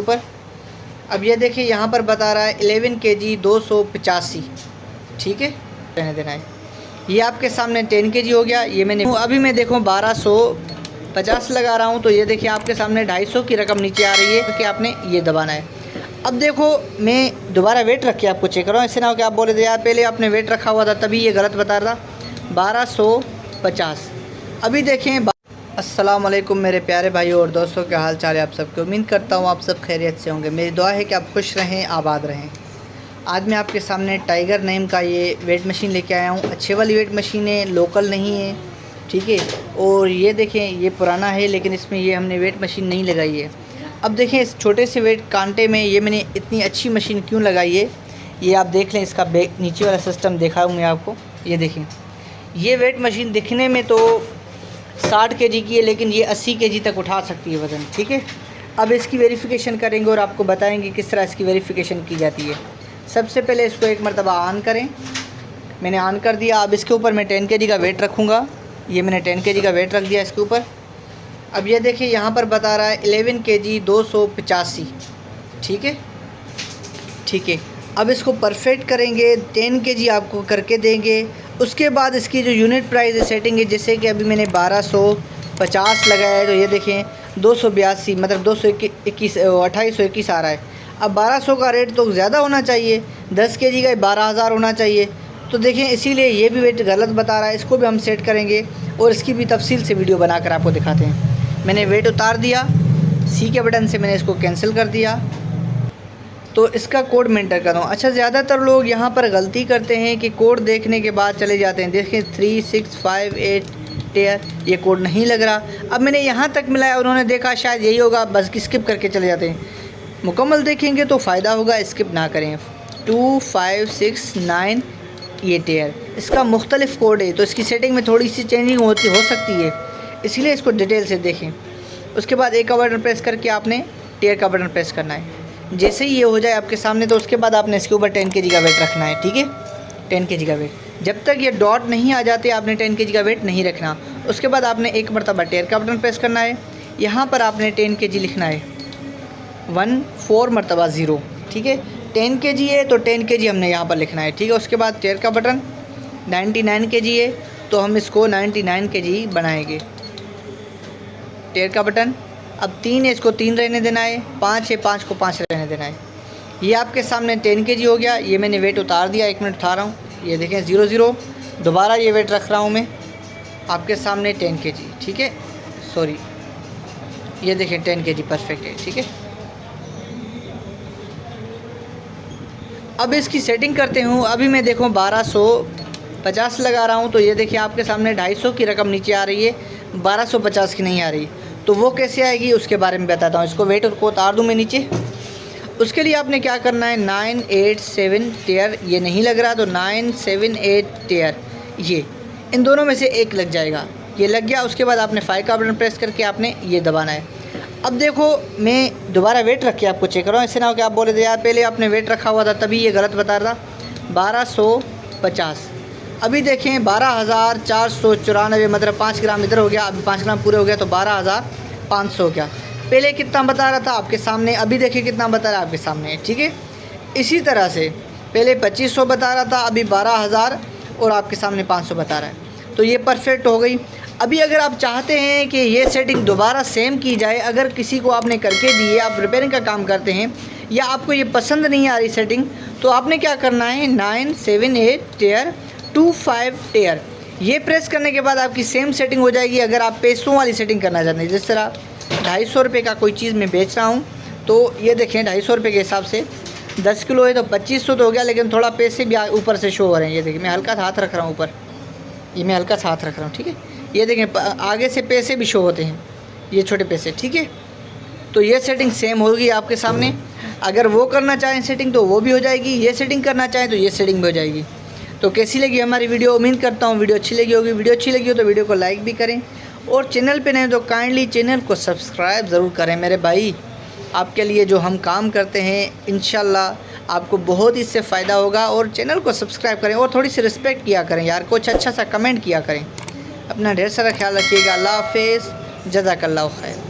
ऊपर। अब ये देखिए यहाँ पर बता रहा है 11 kg 285, ठीक है, रहने देना है। ये आपके सामने 10 kg हो गया। ये मैंने अभी मैं देखो 1250 लगा रहा हूँ, तो ये देखिए आपके सामने 250 की रकम नीचे आ रही है कि आपने ये दबाना है। अब देखो मैं दोबारा वेट रख के आपको चेक कर रहा हूँ, ऐसे ना हो कि आप बोले थे यार पहले आपने वेट रखा हुआ था तभी ये गलत बता रहा। 1250 अभी देखें। अस्सलाम वालेकुम मेरे प्यारे भाइयों और दोस्तों, क्या हाल चाल है आप सबके। उम्मीद करता हूँ आप सब खैरियत से होंगे। मेरी दुआ है कि आप खुश रहें, आबाद रहें। आज मैं आपके सामने टाइगर नेम का ये वेट मशीन लेके आया हूँ। अच्छे वाली वेट मशीन है, लोकल नहीं है, ठीक है। और ये देखें ये पुराना है, लेकिन इसमें ये हमने वेट मशीन नहीं लगाई है। अब देखें इस छोटे से वेट कांटे में ये मैंने इतनी अच्छी मशीन क्यों लगाई है, ये आप देख लें। इसका बैक नीचे वाला सिस्टम देखा हूँ मैं आपको। ये देखें ये वेट मशीन दिखने में तो 60 kg की है, लेकिन ये 80 kg तक उठा सकती है वज़न, ठीक है। अब इसकी वेरिफ़िकेशन करेंगे और आपको बताएंगे किस तरह इसकी वेरिफ़िकेशन की जाती है। सबसे पहले इसको एक मरतबा ऑन करें। मैंने ऑन कर दिया। अब इसके ऊपर मैं 10 kg का वेट रखूँगा। ये मैंने 10 kg का वेट रख दिया इसके ऊपर। अब ये देखिए यहाँ पर बता रहा है 11 kg 285, ठीक है, ठीक है। अब इसको परफेक्ट करेंगे, 10 kg आपको करके देंगे। उसके बाद इसकी जो यूनिट प्राइस है सेटिंग है, जैसे कि अभी मैंने 1250 लगाया है, तो ये देखें 282 मतलब 2821 आ रहा है। अब 1200 का रेट तो ज़्यादा होना चाहिए, 10 kg का 12,000 होना चाहिए। तो देखें इसीलिए ये भी वेट गलत बता रहा है। इसको भी हम सेट करेंगे और इसकी भी तफसील से वीडियो बनाकर आपको दिखाते हैं। मैंने वेट उतार दिया, सी के बटन से मैंने इसको कैंसिल कर दिया। तो इसका कोड मैं एंटर कर रहा हूँ। अच्छा, ज़्यादातर लोग यहाँ पर गलती करते हैं कि कोड देखने के बाद चले जाते हैं। देखें 3658 टेयर, ये कोड नहीं लग रहा। अब मैंने यहाँ तक मिलाया, उन्होंने देखा शायद यही होगा, बस स्किप करके चले जाते हैं। मुकम्मल देखेंगे तो फ़ायदा होगा, स्किप ना करें। 2569 ये टेयर, इसका मुख्तलिफ कोड है, तो इसकी सेटिंग में थोड़ी सी चेंजिंग हो सकती है, इसीलिए इसको डिटेल से देखें। उसके बाद एक का बटन प्रेस करके आपने टेयर का बटन प्रेस करना है। जैसे ही ये हो जाए आपके सामने, तो उसके बाद आपने इसके ऊपर 10 kg का वेट रखना है, ठीक है, 10 kg का वेट। जब तक ये डॉट नहीं आ जाते आपने 10 kg का वेट नहीं रखना। उसके बाद आपने एक मरतबा टेयर का बटन प्रेस करना है। यहाँ पर आपने 10 kg लिखना है, 14 मरतबा 0, ठीक है। 10 kg है तो 10 kg हमने यहाँ पर लिखना है, ठीक है। उसके बाद टेयर का बटन 99 kg है तो हम इसको 99 kg बनाएंगे। टेयर का बटन अब 3 है, इसको 3 रहने देना है। 5 है, 5 को 5 रहने देना है। ये आपके सामने 10 kg हो गया। ये मैंने वेट उतार दिया, 1 मिनट उठा रहा हूँ। ये देखें 00, दोबारा ये वेट रख रहा हूँ मैं आपके सामने 10 kg, ठीक है, सॉरी, ये देखें 10 kg परफेक्ट है, ठीक है। अब इसकी सेटिंग करते हूँ। अभी मैं देखो 1250 लगा रहा हूँ, तो ये देखिए आपके सामने 250 की रकम नीचे आ रही है, 1250 की नहीं आ रही। तो वो कैसे आएगी उसके बारे में बताता हूँ। इसको वेट को उतार दूँ मैं नीचे। उसके लिए आपने क्या करना है, 987 टेयर, ये नहीं लग रहा तो 978 टेयर, ये इन दोनों में से एक लग जाएगा। ये लग गया। उसके बाद आपने 5 का बटन प्रेस करके आपने ये दबाना है। अब देखो मैं दोबारा वेट रख के आपको चेक कर रहा हूँ, ऐसे ना हो कि आप बोले थे यार पहले आपने वेट रखा हुआ था तभी ये गलत बता रहा। 1250 अभी देखें 12,494, मतलब 5 ग्राम इधर हो गया। अभी 5 ग्राम पूरे हो गया तो 12,500 हो गया। पहले कितना बता रहा था आपके सामने, अभी देखिए कितना बता रहा है आपके सामने, ठीक है। इसी तरह से पहले 2500 बता रहा था, अभी 12,000 और आपके सामने 500 बता रहा है। तो ये परफेक्ट हो गई। अभी अगर आप चाहते हैं कि ये सेटिंग दोबारा सेम की जाए, अगर किसी को आपने करके दी है, आप रिपेयरिंग का काम करते हैं या आपको ये पसंद नहीं आ रही सेटिंग, तो आपने क्या करना है, 978 टेयर 25 टेयर, ये प्रेस करने के बाद आपकी सेम सेटिंग हो जाएगी। अगर आप पैसों वाली सेटिंग करना चाहते हैं, जिस तरह 250 रुपये का कोई चीज़ मैं बेच रहा हूँ, तो ये देखें 250 रुपये के हिसाब से 10 किलो है तो 2500 तो हो गया, लेकिन थोड़ा पैसे भी ऊपर से शो हो रहे हैं। ये देखिए मैं हल्का सा हाथ रख रहा हूँ ऊपर, ये मैं हल्का सा हाथ रख रहा हूँ, ठीक है। ये देखें आगे से पैसे भी शो होते हैं, ये छोटे पैसे, ठीक है। तो ये सेटिंग सेम होगी आपके सामने। अगर वो करना चाहें सेटिंग तो वो भी हो जाएगी, ये सेटिंग करना चाहें तो ये सेटिंग भी हो जाएगी। तो कैसी लगी हमारी वीडियो, उम्मीद करता हूँ वीडियो अच्छी लगी होगी। वीडियो अच्छी लगी हो तो वीडियो को लाइक भी करें और चैनल पे नहीं तो काइंडली चैनल को सब्सक्राइब ज़रूर करें मेरे भाई। आपके लिए जो हम काम करते हैं इंशाल्लाह आपको बहुत ही इससे फ़ायदा होगा। और चैनल को सब्सक्राइब करें और थोड़ी सी रिस्पेक्ट किया करें यार, कुछ अच्छा सा कमेंट किया करें। अपना ढेर सारा ख्याल रखिएगा। अल्लाह हाफ़िज़, जज़ाकल्लाहु खैर।